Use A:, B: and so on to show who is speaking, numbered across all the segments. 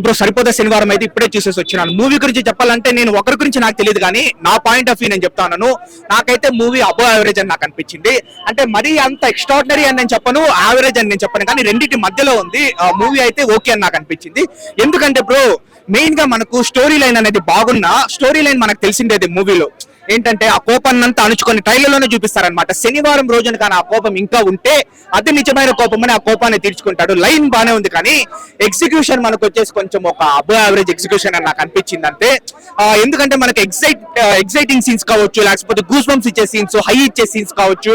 A: Bro సరిపోతే శనివారం అయితే ఇప్పుడే చూసేసి వచ్చినాను. మూవీ గురించి చెప్పాలంటే నేను ఒకరి గురించి నాకు తెలియదు కానీ నా పాయింట్ ఆఫ్ వ్యూ నేను చెప్తాను. నాకైతే మూవీ అబో యావరేజ్ అని నాకు అనిపించింది. అంటే మరీ అంత ఎక్స్ట్రాడినరీ అని నేను చెప్పను, యావరేజ్ అని నేను చెప్పను, కానీ రెండింటి మధ్యలో ఉంది. మూవీ అయితే ఓకే అని నాకు అనిపించింది. ఎందుకంటే బ్రో మెయిన్ గా మనకు స్టోరీ లైన్ అనేది బాగున్నా, స్టోరీ లైన్ మనకు తెలిసిండేది మూవీలో ఏంటంటే ఆ కోపాన్ని అంతా అణుచుకొని ట్రైలర్ లోనే చూపిస్తారనమాట. శనివారం రోజున కానీ ఆ కోపం ఇంకా ఉంటే అది నిజమైన కోపం అని ఆ కోపాన్ని తీర్చుకుంటాడు. లైన్ బానే ఉంది కానీ ఎగ్జిక్యూషన్ మనకు వచ్చేసి కొంచెం ఒక అబో యావరేజ్ ఎగ్జిక్యూషన్ అని నాకు అనిపించింది అంతే. ఎందుకంటే మనకి ఎగ్జైటింగ్ సీన్స్ కావచ్చు, లేకపోతే గూస్ బంప్స్ ఇచ్చే సీన్స్, హై ఇచ్చే సీన్స్ కావచ్చు,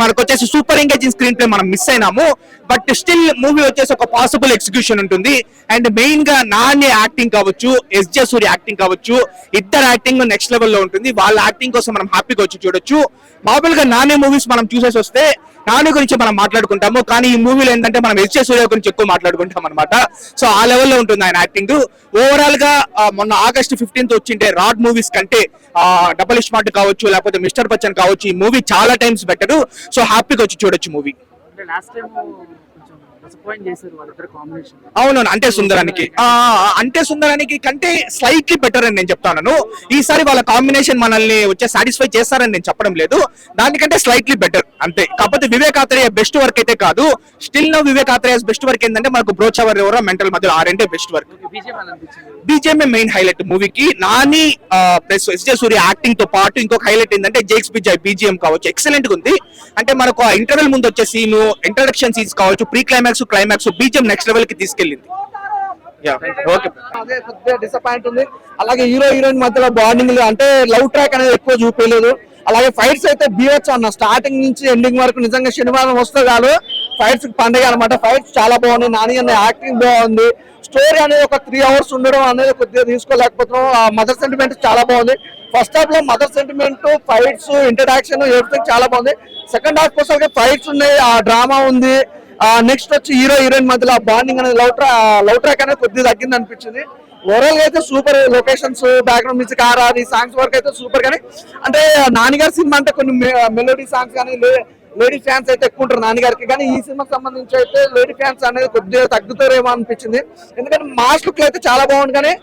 A: మనకు వచ్చేసి సూపర్ ఎంగేజింగ్ స్క్రీన్ ప్లే మనం మిస్ అయినాము. బట్ స్టిల్ మూవీ వచ్చేసి ఒక పాసిబుల్ ఎగ్జిక్యూషన్ ఉంటుంది. అండ్ మెయిన్ గా నాని యాక్టింగ్ కావచ్చు, ఎస్జే సూర్య యాక్టింగ్ కావచ్చు, ఇద్దరు యాక్టింగ్ నెక్స్ట్ లెవెల్ లో ఉంటుంది. వాళ్ళ యాక్టింగ్ కోసం మనం హ్యాపీగా వచ్చి చూడొచ్చు. మామూలుగా నాని మూవీస్ మనం చూసేసి వస్తే నాని గురించి మనం మాట్లాడుకుంటాము, కానీ ఈ మూవీలో ఏంటంటే మనం ఎస్జే సూర్య గురించి ఎక్కువ మాట్లాడుకుంటాం అనమాట. సో ఆ లెవెల్లో ఉంటుంది ఆయన యాక్టింగ్. ఓవరాల్ గా మొన్న August 15th వచ్చింటే రాడ్ మూవీస్ కంటే డబల్ స్మార్ట్ కావచ్చు, లేకపోతే మిస్టర్ బచ్చన్ కావచ్చు, ఈ మూవీ చాలా టైమ్స్ బెటర్. సో హ్యాపీగా వచ్చి చూడొచ్చు మూవీ. అవును, అంటే సుందరానికి కంటే స్లైట్లీ బెటర్ అని నేను చెప్తాను. ఈసారి వాళ్ళ కాంబినేషన్ మనల్ని వచ్చే సాటిస్ఫై చేస్తారని నేను చెప్పడం లేదు, దానికంటే స్లైట్లీ బెటర్ అంతే. కాకపోతే వివేక్ ఆత్రేయ బెస్ట్ వర్క్ అయితే కాదు. Still no Vivek Athreya best work ఏంటంటే మనకు బ్రోచవర్ ఎవరో మెంటల్ మధ్యలో ఆరంటే best work. BGM main highlight మూవీకి. Nani plus SJ Surya acting తో పాటు ఇంకొక హైలైట్ ఏంటంటే జేక్స్ బిజాయ్ బీజేఎం కావచ్చు, ఎక్సలెంట్ గా ఉంది. అంటే మనకు ఇంటర్వెల్ ముందు వచ్చే సీన్, ఇంట్రడక్షన్ సీన్స్ కావచ్చు, pre climax BGM next level కి తీసుకెళ్ళింది.
B: అదే కొద్దిగా డిసప్పాయింట్ ఉంది. అలాగే హీరో హీరోయిన్ మధ్యలో బాండింగ్ అంటే లవ్ ట్రాక్ అనేది ఎక్కువ చూపించలేదు. అలాగే ఫైట్స్ అయితే బీవచ్చు అన్న, స్టార్టింగ్ నుంచి ఎండింగ్ వరకు నిజంగా శనివారం వస్తే కాదు ఫైట్స్ పండుగ అనమాట. ఫైట్స్ చాలా బాగున్నాయి, నాని అనే యాక్టింగ్ బాగుంది. స్టోరీ అనేది ఒక 3 hours ఉండడం అనేది కొద్దిగా తీసుకోలేకపోతున్నాం. మదర్ సెంటిమెంట్ చాలా బాగుంది. ఫస్ట్ హాఫ్ లో mother sentiment, fights, introduction everything చాలా బాగుంది. సెకండ్ హాఫ్ కోసం ఫైట్స్ ఉన్నాయి, ఆ డ్రామా ఉంది. నెక్స్ట్ వచ్చి హీరో హీరోయిన్ మధ్యలో బాండింగ్ అనేది లవ్ ట్రాక్ అనేది కొద్దిగా తగ్గింది అనిపించింది. ఓవరాల్ గా అయితే super. Locations, background music, RR, songs వరకు అయితే సూపర్. కానీ అంటే నానిగారి సినిమా అంటే కొన్ని మెలోడీ సాంగ్స్ కానీ లేడీ ఫ్యాన్స్ అయితే ఎక్కువ ఉంటారు నాన్నగారికి, కానీ ఈ సినిమాకి సంబంధించి అయితే లేడీ ఫ్యాన్స్ అనేది కొద్దిగా తగ్గుతారేమో అనిపించింది. ఎందుకంటే మాస్ లుక్ అయితే చాలా బాగుంది, కానీ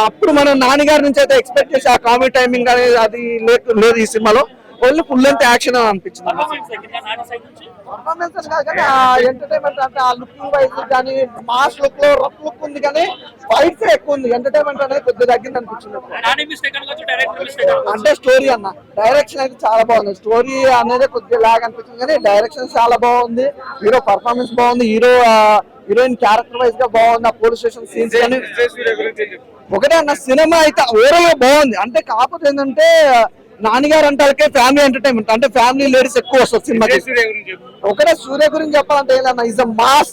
B: అప్పుడు మనం నాన్నగారి నుంచి అయితే ఎక్స్పెక్ట్ చేసి ఆ కామెడీ టైమింగ్ అనేది అది లేదు ఈ సినిమాలో. ఓన్లీ ఫుల్ లెంత్ యాక్షన్ అనిపించింది. పర్ఫార్మెన్స్ కానీ ఎంటర్టైన్మెంట్ అంటే ఆ లుకింగ్ వైజ్ కానీ మాస్ లుక్ లో రఫ్ లుక్ ఉంది, కానీ ఫైట్స్ ఎక్కువ ఉంది. ఎంటర్టైన్మెంట్ అనేది కొద్దిగా తగ్గింది అనిపించింది. అంటే స్టోరీ అన్న డైరెక్షన్ అయితే చాలా బాగుంది. స్టోరీ అనేది కొద్దిగా లాగ్ అనిపించింది, కానీ డైరెక్షన్ చాలా బాగుంది. హీరో పర్ఫార్మెన్స్ బాగుంది, హీరోయిన్ క్యారెక్టర్ వైజ్ గా బాగుంది. ఆ పోలీస్ స్టేషన్ సీన్స్ కానీ ఒకటే అన్న. సినిమా అయితే ఓవరాల్ గా బాగుంది. అంటే కాకపోతే ఏంటంటే నాన్నగారు అంటే ఫ్యామిలీ ఎంటర్టైన్మెంట్, అంటే ఫ్యామిలీ లేడీస్ ఎక్కువ వస్తుంది సినిమాకి. ఒకటే సూర్య గురించి చెప్పాలంటే ఏదన్నా ఇస్ మాస్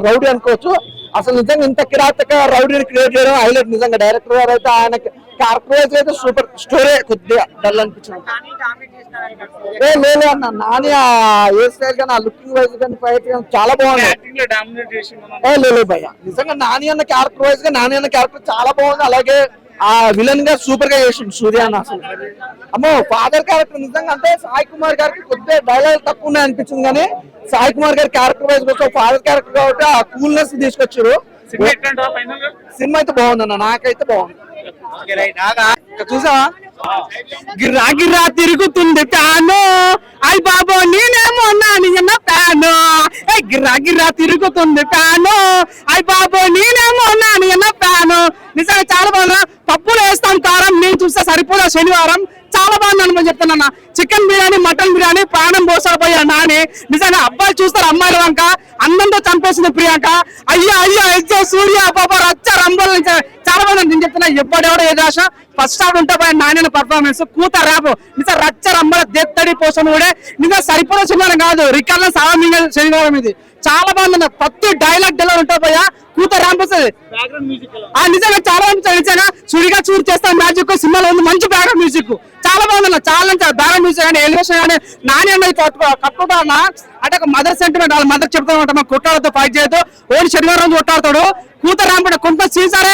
B: రౌడీ అనుకోవచ్చు. అసలు నిజంగా ఇంత కిరాతక రౌడీని క్రియేట్ చేయడం హైలైట్. నిజంగా డైరెక్టర్ గారు అయితే ఆయన క్యారెక్టర్ అయితే సూపర్. స్టోరీ కొద్దిగా డల్ అనిపించింది. లేదు అన్న, నాని ఏ స్టైల్ కానీ ఆ లుకింగ్ వైజ్ కానీ ఫైట్ కానీ చాలా బాగుంది. లేదు భయ్య, నిజంగా నాని అన్న క్యారెక్టర్ వైజ్ గా నాని అన్న క్యారెక్టర్ చాలా బాగుంది. అలాగే ఆ విలన్ గా సూపర్ గా చేసిండు సూర్య అన్న. అసలు అమ్మో ఫాదర్ క్యారెక్టర్ నిజంగా అంటే సాయి కుమార్ గారికి కొద్దిగా డైలాగ్ తక్కువ ఉన్నాయి అనిపించింది, కానీ సాయి కుమార్ గారి క్యారెక్టర్ వైజ్ కోసం ఫాదర్ క్యారెక్టర్ కాబట్టి ఆ కూల్నెస్ తీసుకొచ్చారు. సినిమా అయితే బాగుంది అన్న, నాకైతే బాగుంది. చూసావా గిర్రా గిర్రా తిరుగుతుంది ఫ్యాను, అయ్య బాబో నేనేమో నాన్న ఫ్యాను. గిర్రా గిర్రా తిరుగుతుంది ఫ్యాను, అయ్య బాబో నేనేమో నాన్న ఫ్యాను. నిజంగా చాలా బాగున్నా. పప్పులు వేస్తాం కారం, నేను చూస్తే సరిపోదా శనివారం. చాలా బాగుంది అని చెప్తున్నా. చికెన్ బిర్యానీ, మటన్ బిర్యానీ ప్రాణం పోసాడిపోయా నాని. నిజంగా అబ్బాయిలు చూస్తారు అమ్మాయిల వంక, అందంతో చంపేసింది ప్రియాంక. అయ్యా ఎస్జే సూర్య బాబా రచ్చ రంబల్. చాలా బాగుంది నేను చెప్తున్నా. ఎప్పుడెవడో ఏ దాశ ఫస్ట్ హాఫ్ ఉంటే పోయా నాని పర్ఫార్మెన్స్ కూత ర్యాప్ నిజం రచ్చ రంబల దెత్తడి పోసం కూడా నిజంగా సరిపోయే శనివారం కాదు, రికార్డులో సామాన్య శనివారం ఇది. చాలా బాగుంది. ప్రతి డైలాగ్ డెలివరీ ఉంటే పోయా కూత ర్యాంప్ వస్తుంది. నిజంగా చాలా నిజంగా సుడిగా చూరు చేస్తా మ్యాజిక్ సినిమాలో ఉంది. మంచి బ్యాక్గ్రౌండ్ మ్యూజిక్ చాలా బాగుందన్న. చాలా బ్యాక్గ్రౌండ్ మ్యూజిక్ కానీ ఎలివేషన్ కానీ నాని అన్నది కట్టుకుంటా అన్న. అంటే ఒక మదర్ సెంటిమెంట్, వాళ్ళ మదర్ చెప్తామంట మా కొట్టాలతో ఫైట్ చేయదు, ఓడి శనివారం రోజు కొట్టాడతాడు. కూత ర్యాంప్ కొంత సీన్స్ అరే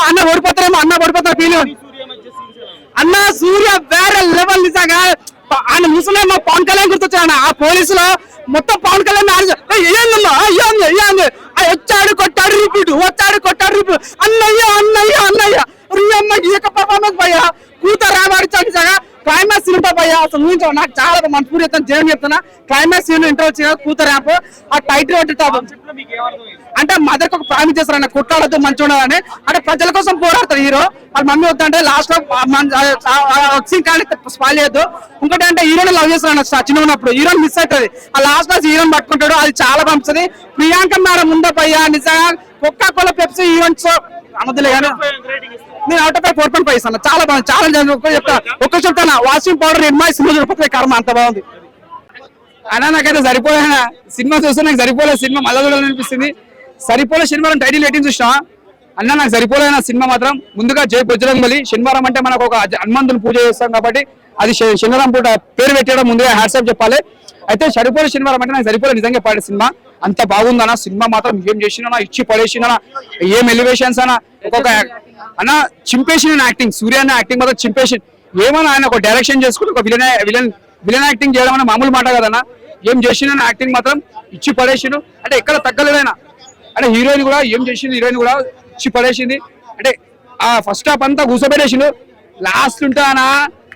B: అన్న ఓడిపోతారేమో, అన్న ఓడిపోతారు ఫీలింగ్. అన్న సూర్య వేరే లెవెల్. నిజంగా ఆయన ముసలి పవన్ కళ్యాణ్ గుర్తొచ్చాడు. ఆ పోలీసులో మొత్తం పవన్ కళ్యాణ్ ఏందమ్మా అయ్యాంది వచ్చాడు కొట్టాడు రిపీట్, వచ్చాడు కొట్టాడు రిపీట్. అన్నయ్య అన్నయ్య అన్నయ్య రియమ్మ గీక పర్ఫార్మెన్స్ భయ్యా, కూతురు రాబడిచాడు సగా క్లైమాక్స్ సీన్ ఉంటుంది భయ్యా. అసలు ఊహించావు, నాకు చాలా మనస్ఫూర్తి చెప్తాను, జయం చెప్తున్నా. క్లైమాక్స్ సీన్ ఇంటర్ వచ్చి కూతురు ర్యాంప్ ఆ టైటిల్ పట్టి అంటే మదర్కి ఒక ప్రామిస్ చేస్తారు అన్న, కొట్టాడద్దు మంచిగా ఉండదని. అంటే ప్రజల కోసం పోరాడతారు హీరో. వాళ్ళ మమ్మీ వద్దంటే లాస్ట్ లో సీన్ కానీ స్పాయిల్ చేయొద్దు. ఇంకోటి అంటే హీరోని లవ్ చేస్తాడు చిన్న ఉన్నప్పుడు, హీరోని మిస్ అవుతుంది. ఆ లాస్ట్ లో హీరోని పట్టుకుంటాడు, అది చాలా పంపుతుంది. ప్రియాంక మేడం ఉందా భయ్యా, నిజంగా కొక్క కోల పెప్సీ హీరోయిన్స్ అమ్మదులే కానీ నేను అవుట్ ఆఫ్ 4.5 ఇస్తాను. చాలా బాగుంది, చాలా చెప్తాను. వాషింగ్ పౌడర్ నిర్మాయి సినిమా చూడకపోతే కర్మ, అంత బాగుంది
C: అన్నా. నాకైతే సరిపోలే సినిమా చూస్తే, నాకు సరిపోలే సినిమా, మళ్ళా చూడాలనిపిస్తుంది. సరిపోలే శనివారం టైటిల్ రేటింగ్ చూసినా అన్న, నాకు సరిపోలేనా సినిమా మాత్రం. ముందుగా జై బజరంగబలి. శనివారం అంటే మనకు ఒక హనుమంతుని పూజ చేస్తాం కాబట్టి అది శనివారం పూట పేరు పెట్టడం ముందుగా హ్యాట్సాప్ చెప్పాలి. అయితే సరిపోలే శనివారం అంటే నాకు సరిపోలే నిజంగా పాడే సినిమా. అంత బాగుందన్న సినిమా మాత్రం. ఏం చేసినా ఇచ్చి పడేసినా, ఏం ఎలివేషన్స్ అన్న, ఒక్కొక్క అన్న చింపేసిన యాక్టింగ్, సూర్య అన్న యాక్టింగ్ మాత్రం చింపేషన్. ఏమన్నా ఆయన ఒక డైరెక్షన్ చేసుకుని ఒక విలన్ యాక్టింగ్ చేయడం అన్న మామూలు మాట కదన్నా. ఏం చేసిన యాక్టింగ్ మాత్రం ఇచ్చి పడేసిండు. అంటే ఎక్కడ తగ్గలేదైనా. అంటే హీరోయిన్ కూడా ఏం చేసింది, హీరోయిన్ కూడా ఇచ్చి పడేసింది. అంటే ఆ ఫస్ట్ హాఫ్ అంతా కూసబెట్టేసిండు, లాస్ట్ ఉంటానా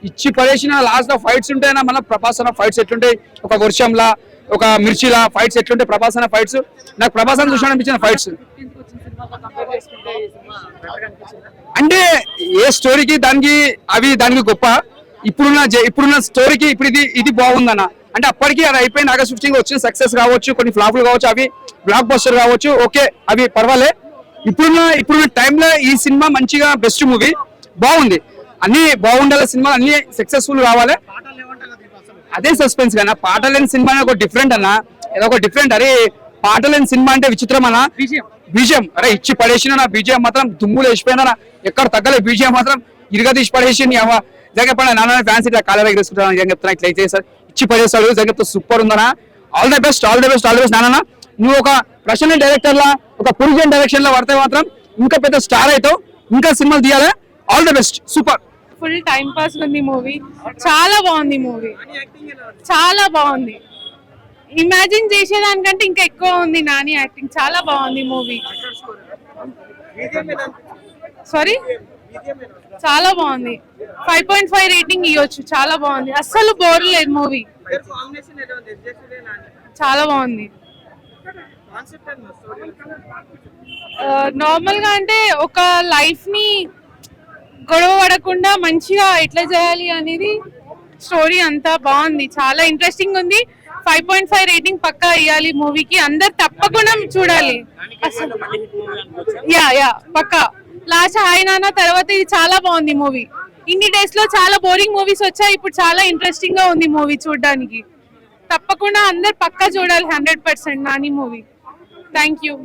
C: ఇచ్చి పడేసిన. లాస్ట్ లో ఫైట్స్ ఉంటాయన్నా, మన ప్రభాసన ఫైట్స్ ఎట్లుంటాయి, ఒక వర్షంలా ఒక మిర్చిలా ఫైట్స్ ఎట్లుంటాయి ప్రభాసన ఫైట్స్. నాకు ప్రభాసన చూసిన అనిపించిన ఫైట్స్. అంటే ఏ స్టోరీకి దానికి గొప్ప. ఇప్పుడున్న స్టోరీకి ఇప్పుడు ఇది బాగుందన్న. అంటే అప్పటికి అది అయిపోయింది. ఆగస్ట్ 15 వచ్చిన సక్సెస్ కావచ్చు, కొన్ని ఫ్లాప్లు కావచ్చు, అవి బ్లాక్ బస్టర్ కావచ్చు, ఓకే అవి పర్వాలే. ఇప్పుడున్న టైంలో ఈ సినిమా మంచిగా బెస్ట్ మూవీ, బాగుంది. అన్ని బాగుండాలి, సినిమా అన్ని సక్సెస్ఫుల్ కావాలి. అదే సస్పెన్స్ కన్నా. పాట లేని సినిమా ఒక డిఫరెంట్ అన్న, ఏదో ఒక డిఫరెంట్. అరే పాట లేని సినిమా అంటే విచిత్రం అన్న. బీజిఎం అరే ఇచ్చి పడేసిన, నా బీజిఎం మాత్రం దుమ్ములు వేసిపోయినా, ఎక్కడ తగ్గలే. బీజిఎం మాత్రం ఇరుగా తీసి పడేసి జగన్ పడ నాన్న ఫ్యాన్స్ ఇట్లా కాలేజ్ తీసుకుంటాను చెప్తున్నా, ఇట్లా చేస్తారు ఇచ్చి పడేస్తాడు. జగన్ సూపర్ ఉందనా. All the best, all the best, all the best నాన్న. నువ్వు ఒక ప్రొఫెషనల్ డైరెక్టర్ లా, ఒక పురుజన్ డైరెక్షన్ లో పడితే మాత్రం ఇంకా పెద్ద స్టార్ అవుతావు, ఇంకా సినిమాలు తీయాలి. All the best, super.
D: Full time pass ఉంది మూవీ, చాలా బాగుంది మూవీ, చాలా బాగుంది. ఇమాజిన్ చేసేదానికంటే ఇంకా ఎక్కువ ఉంది నాని యాక్టింగ్, చాలా బాగుంది మూవీ. సారీ, చాలా బాగుంది. 5.5 రేటింగ్ ఇవ్వచ్చు, చాలా బాగుంది, అస్సలు బోర్ లేదు మూవీ, చాలా బాగుంది. నార్మల్ గా అంటే ఒక లైఫ్ ని గొడవ పడకుండా మంచిగా ఎట్లా చేయాలి అనేది స్టోరీ అంతా బాగుంది, చాలా ఇంట్రెస్టింగ్ ఉంది. 5.5 రేటింగ్ పక్కా ఇవ్వాలి మూవీకి, అందరు తప్పకుండా చూడాలి. యా పక్కా. లాస్ట్ హాయ్ నాన్న తర్వాత ఇది చాలా బాగుంది మూవీ. ఇన్ని డేస్ లో చాలా బోరింగ్ మూవీస్ వచ్చాయి, ఇప్పుడు చాలా ఇంట్రెస్టింగ్ గా ఉంది మూవీ చూడడానికి. తప్పకుండా అందరు పక్కా చూడాలి 100% నాని మూవీ. Thank you.